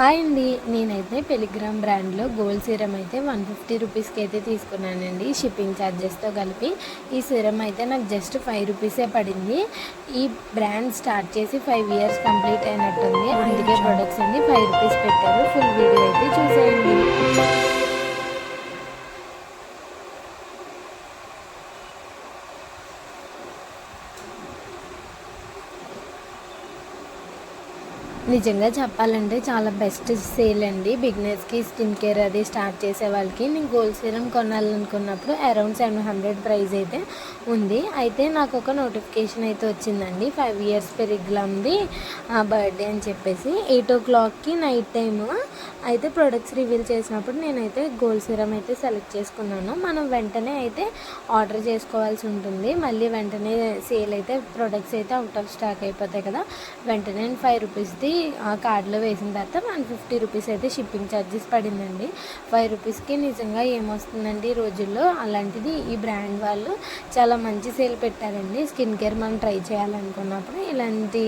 Hi అండి. నేనైతే పెలిగ్రామ్ బ్రాండ్లో గోల్డ్ సీరం అయితే 150 రూపీస్కి అయితే తీసుకున్నానండి, షిప్పింగ్ ఛార్జెస్తో కలిపి. ఈ సీరం అయితే నాకు జస్ట్ 5 రూపీసే పడింది. ఈ బ్రాండ్ స్టార్ట్ చేసి 5 ఇయర్స్ కంప్లీట్ అయినట్టుంది, అందుకే ప్రొడక్ట్స్ అన్ని 5 రూపీస్ పెట్టారు. ఫుల్ వీడియో అయితే చూసేయండి. నిజంగా చెప్పాలంటే చాలా బెస్ట్ సేల్ అండి. బిగినర్స్కి స్కిన్ కేర్ అది స్టార్ట్ చేసే వాళ్ళకి. నేను గోల్డ్ సీరం కొనాలనుకున్నప్పుడు అరౌండ్ 700 ప్రైస్ అయితే ఉంది. అయితే నాకు ఒక నోటిఫికేషన్ అయితే వచ్చిందండి, 5 ఇయర్స్ పెరిగ్లామ్ది బర్త్డే అని చెప్పేసి. 8 o'clockకి నైట్ టైము అయితే ప్రొడక్ట్స్ రివీల్ చేసినప్పుడు నేనైతే గోల్డ్ సీరం అయితే సెలెక్ట్ చేసుకున్నాను. మనం వెంటనే అయితే ఆర్డర్ చేసుకోవాల్సి ఉంటుంది. మళ్ళీ వెంటనే సేల్ అయితే ప్రొడక్ట్స్ అయితే అవుట్ ఆఫ్ స్టాక్ అయిపోతాయి కదా. వెంటనే 5 రూపీస్ది కార్డులో వేసిన తర్వాత 150 రూపీస్ అయితే షిప్పింగ్ ఛార్జెస్ పడిందండి. 5 రూపీస్కి నిజంగా ఏమొస్తుందండి ఈ రోజుల్లో. అలాంటిది ఈ బ్రాండ్ వాళ్ళు చాలా మంచి సేల్ పెట్టారండి. స్కిన్ కేర్ మనం ట్రై చేయాలనుకున్నప్పుడు ఇలాంటి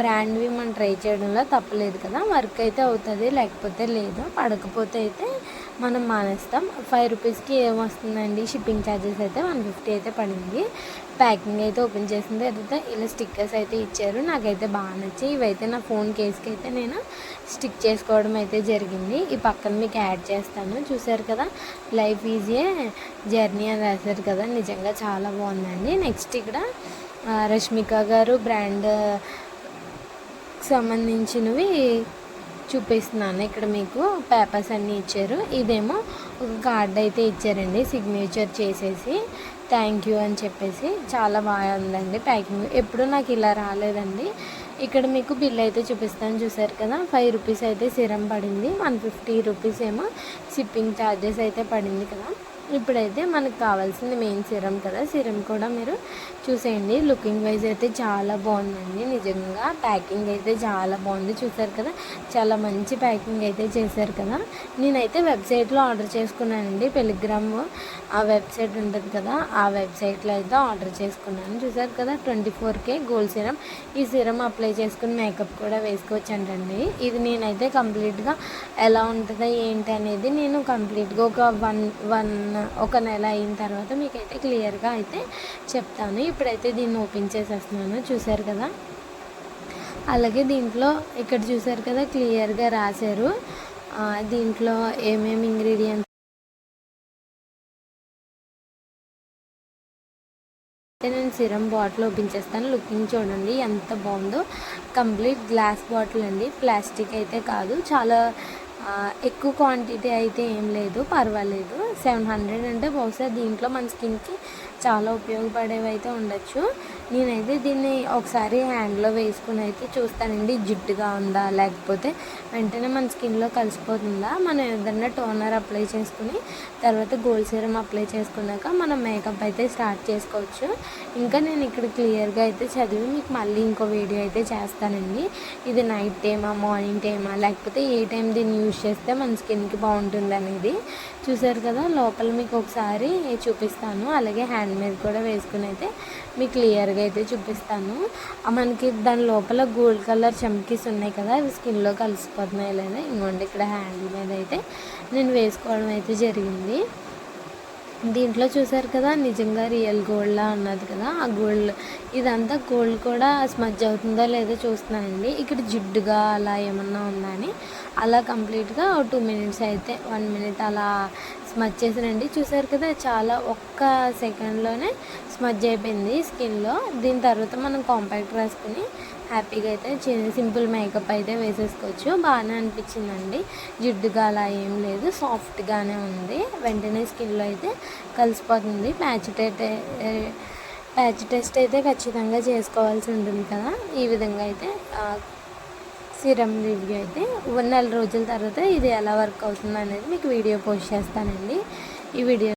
బ్రాండ్వి మనం ట్రై చేయడంలో తప్పలేదు కదా. వర్క్ అయితే అవుతుంది, లేకపోతే లేదు. పడకపోతే అయితే మనం మానేస్తాం. 5 రూపీస్కి ఏమొస్తుందండి, షిప్పింగ్ ఛార్జెస్ అయితే 150 అయితే పడింది. ప్యాకింగ్ అయితే ఓపెన్ చేసిన తర్వాత ఇలా స్టిక్కర్స్ అయితే ఇచ్చారు. నాకైతే బాగా నచ్చాయి. ఇవైతే నా ఫోన్ కేస్కి అయితే నేను స్టిక్ చేసుకోవడం అయితే జరిగింది. ఈ పక్కన మీకు యాడ్ చేస్తాను, చూసారు కదా. లైఫ్ ఈజీయే జర్నీ అని రాశారు కదా, నిజంగా చాలా బాగుందండి. నెక్స్ట్ ఇక్కడ రష్మిక గారు బ్రాండ్ సంబంధించినవి చూపిస్తున్నాను. ఇక్కడ మీకు పేపర్స్ అన్నీ ఇచ్చారు. ఇదేమో ఒక కార్డ్ అయితే ఇచ్చారండి, సిగ్నేచర్ చేసేసి థ్యాంక్ యూ అని చెప్పేసి. చాలా బాగా ఉందండి ప్యాకింగ్. ఎప్పుడు నాకు ఇలా రాలేదండి. ఇక్కడ మీకు బిల్ అయితే చూపిస్తాను, చూసారు కదా. 5 రూపీస్ అయితే సిరం పడింది, 150 రూపీస్ ఏమో షిప్పింగ్ ఛార్జెస్ అయితే పడింది కదా. ఇప్పుడైతే మనకు కావాల్సింది మెయిన్ సిరం కదా. సిరం కూడా మీరు చూసేయండి. లుకింగ్ వైజ్ అయితే చాలా బాగుందండి. నిజంగా ప్యాకింగ్ అయితే చాలా బాగుంది, చూసారు కదా. చాలా మంచి ప్యాకింగ్ అయితే చేశారు కదా. నేనైతే వెబ్సైట్లో ఆర్డర్ చేసుకున్నానండి. పెలిగ్రామ్ ఆ వెబ్సైట్ ఉంటుంది కదా, ఆ వెబ్సైట్లో అయితే ఆర్డర్ చేసుకున్నాను. చూసారు కదా, 24K గోల్డ్ సిరం. ఈ సిరం అప్లై చేసుకుని మేకప్ కూడా వేసుకోవచ్చు అంటండి. ఇది నేనైతే కంప్లీట్గా ఎలా ఉంటుందో ఏంటి అనేది నేను కంప్లీట్గా ఒక నెల అయిన తర్వాత మీకైతే క్లియర్గా అయితే చెప్తాను. ఇప్పుడైతే దీన్ని ఓపెన్ చేసేస్తున్నాను, చూసారు కదా. అలాగే దీంట్లో ఇక్కడ చూసారు కదా, క్లియర్గా రాశారు దీంట్లో ఏమేమి ఇంగ్రీడియంట్స్. నేను సిరం బాటిల్ ఓపెన్ చేస్తాను. లుకింగ్ చూడండి ఎంత బాగుందో. కంప్లీట్ గ్లాస్ బాటిల్ అండి, ప్లాస్టిక్ అయితే కాదు. చాలా ఎక్కువ క్వాంటిటీ అయితే ఏం లేదు, పర్వాలేదు. 700 అంటే బహుశా దీంట్లో మన స్కిన్కి చాలా ఉపయోగపడేవి అయితే ఉండొచ్చు. నేనైతే దీన్ని ఒకసారి హ్యాండ్లో వేసుకుని అయితే చూస్తానండి, జిడ్డుగా ఉందా లేకపోతే వెంటనే మన స్కిన్లో కలిసిపోతుందా. మనం ఏదన్నా టోనర్ అప్లై చేసుకుని తర్వాత గోల్డ్ సీరం అప్లై చేసుకున్నాక మనం మేకప్ అయితే స్టార్ట్ చేసుకోవచ్చు. ఇంకా నేను ఇక్కడ క్లియర్గా అయితే చదివి మీకు మళ్ళీ ఇంకో వీడియో అయితే చేస్తానండి. ఇది నైట్ టైమా మార్నింగ్ టైమా లేకపోతే ఏ టైం దీన్ని యూజ్ చేస్తే మన స్కిన్కి బాగుంటుంది అనేది. చూసారు కదా, లోపల మీకు ఒకసారి చూపిస్తాను. అలాగే హ్యాండ్ మీద కూడా వేసుకుని అయితే మీకు క్లియర్గా అయితే చూపిస్తాను. మనకి దాని లోపల గోల్డ్ కలర్ చమ్కీస్ ఉన్నాయి కదా, అవి స్కిన్లో కలిసిపోతున్నాయి లేదా. ఇంకోండి ఇక్కడ హ్యాండ్ మీద అయితే నేను వేసుకోవడం అయితే జరిగింది. దీంట్లో చూసారు కదా, నిజంగా రియల్ గోల్డ్లా ఉన్నది కదా. ఆ గోల్డ్ ఇదంతా గోల్డ్ కూడా స్మజ్ అవుతుందో లేదో చూస్తున్నానండి. ఇక్కడ జిడ్డుగా అలా ఏమన్నా ఉందా అని అలా కంప్లీట్గా 2 minutes అయితే 1 minute అలా స్మజ్ చేసానండి. చూసారు కదా, చాలా ఒక్క సెకండ్లోనే స్మజ్ అయిపోయింది స్కిన్లో. దీని తర్వాత మనం కాంపాక్ట్ రాసుకుని హ్యాపీగా అయితే సింపుల్ మేకప్ అయితే వేసేసుకోవచ్చు. బాగానే అనిపించిందండి. జిడ్డుగా అలా ఏం లేదు, సాఫ్ట్గానే ఉంది. వెంటనే స్కిన్లో అయితే కలిసిపోతుంది. ప్యాచ్ టెస్ట్ అయితే ఖచ్చితంగా చేసుకోవాల్సి ఉంటుంది కదా. ఈ విధంగా అయితే సిరం రివ్యూ అయితే 1 నెల రోజుల తర్వాత ఇది ఎలా వర్క్ అవుతుంది అనేది మీకు వీడియో పోస్ట్ చేస్తానండి. ఈ వీడియో